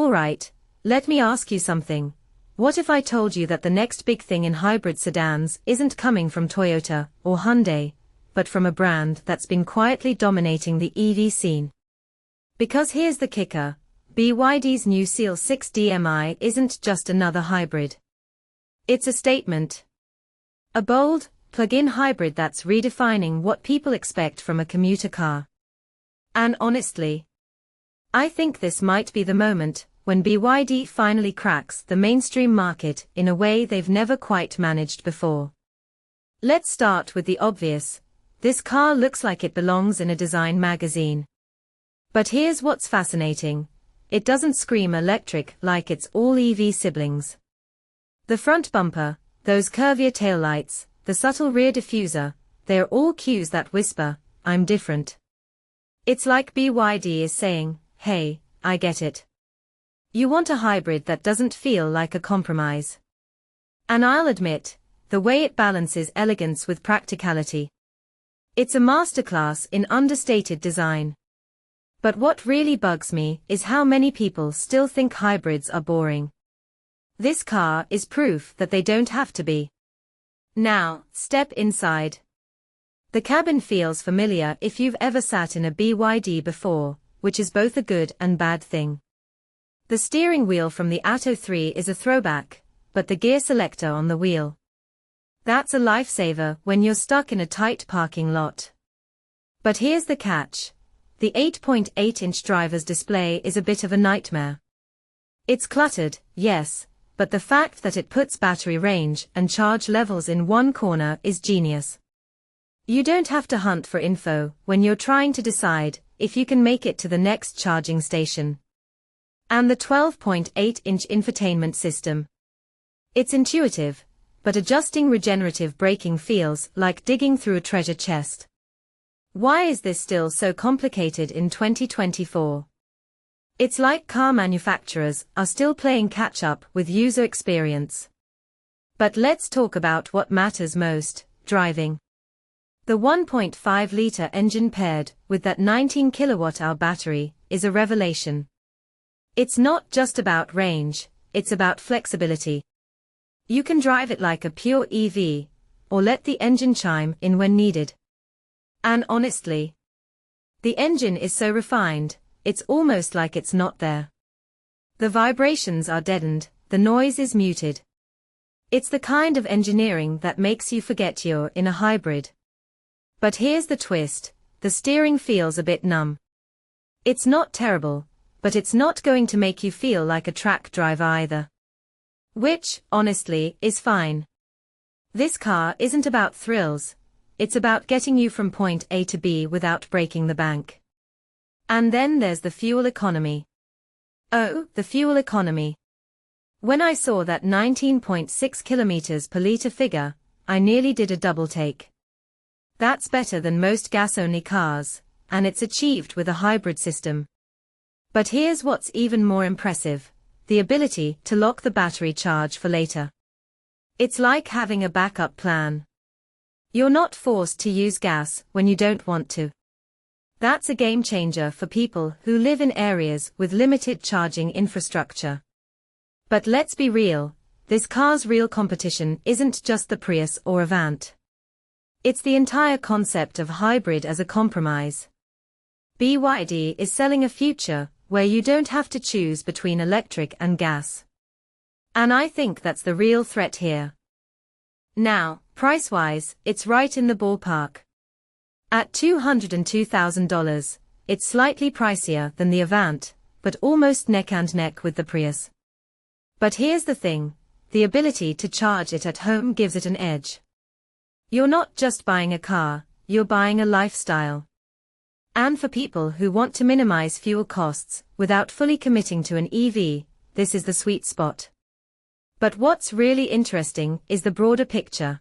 Alright, let me ask you something. What if I told you that the next big thing in hybrid sedans isn't coming from Toyota or Hyundai, but from a brand that's been quietly dominating the EV scene? Because here's the kicker, BYD's new Seal 6 DMI isn't just another hybrid. It's a statement. A bold, plug-in hybrid that's redefining what people expect from a commuter car. And honestly, I think this might be the moment when BYD finally cracks the mainstream market in a way they've never quite managed before. Let's start with the obvious. This car looks like it belongs in a design magazine. But here's what's fascinating. It doesn't scream electric like its all-EV siblings. The front bumper, those curvier taillights, the subtle rear diffuser, they're all cues that whisper, "I'm different." It's like BYD is saying, "Hey, I get it. You want a hybrid that doesn't feel like a compromise." And I'll admit, the way it balances elegance with practicality. It's a masterclass in understated design. But what really bugs me is how many people still think hybrids are boring. This car is proof that they don't have to be. Now, step inside. The cabin feels familiar if you've ever sat in a BYD before, which is both a good and bad thing. The steering wheel from the Atto 3 is a throwback, but the gear selector on the wheel. That's a lifesaver when you're stuck in a tight parking lot. But here's the catch. The 8.8-inch driver's display is a bit of a nightmare. It's cluttered, yes, but the fact that it puts battery range and charge levels in one corner is genius. You don't have to hunt for info when you're trying to decide if you can make it to the next charging station. And the 12.8-inch infotainment system. It's intuitive, but adjusting regenerative braking feels like digging through a treasure chest. Why is this still so complicated in 2024? It's like car manufacturers are still playing catch-up with user experience. But let's talk about what matters most, driving. The 1.5-liter engine paired with that 19 kilowatt-hour battery is a revelation. It's not just about range, it's about flexibility. You can drive it like a pure EV, or let the engine chime in when needed. And honestly, the engine is so refined, it's almost like it's not there. The vibrations are deadened, the noise is muted. It's the kind of engineering that makes you forget you're in a hybrid. But here's the twist, the steering feels a bit numb. It's not terrible, but it's not going to make you feel like a track driver either. Which, honestly, is fine. This car isn't about thrills. It's about getting you from point A to B without breaking the bank. And then there's the fuel economy. Oh, the fuel economy. When I saw that 19.6 kilometers per liter figure, I nearly did a double take. That's better than most gas-only cars, and it's achieved with a hybrid system. But here's what's even more impressive, the ability to lock the battery charge for later. It's like having a backup plan. You're not forced to use gas when you don't want to. That's a game changer for people who live in areas with limited charging infrastructure. But let's be real, this car's real competition isn't just the Prius or Avante. It's the entire concept of hybrid as a compromise. BYD is selling a future where you don't have to choose between electric and gas. And I think that's the real threat here. Now, price-wise, it's right in the ballpark. At $202,000, it's slightly pricier than the Avante, but almost neck and neck with the Prius. But here's the thing, the ability to charge it at home gives it an edge. You're not just buying a car, you're buying a lifestyle. And for people who want to minimize fuel costs without fully committing to an EV, this is the sweet spot. But what's really interesting is the broader picture.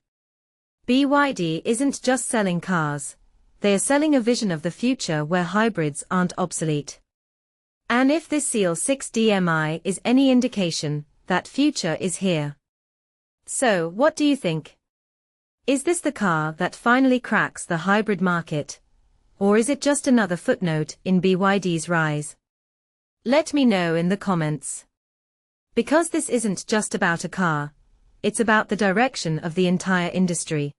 BYD isn't just selling cars, they are selling a vision of the future where hybrids aren't obsolete. And if this Seal 6 DMI is any indication, that future is here. So, what do you think? Is this the car that finally cracks the hybrid market? Or is it just another footnote in BYD's rise? Let me know in the comments. Because this isn't just about a car, it's about the direction of the entire industry.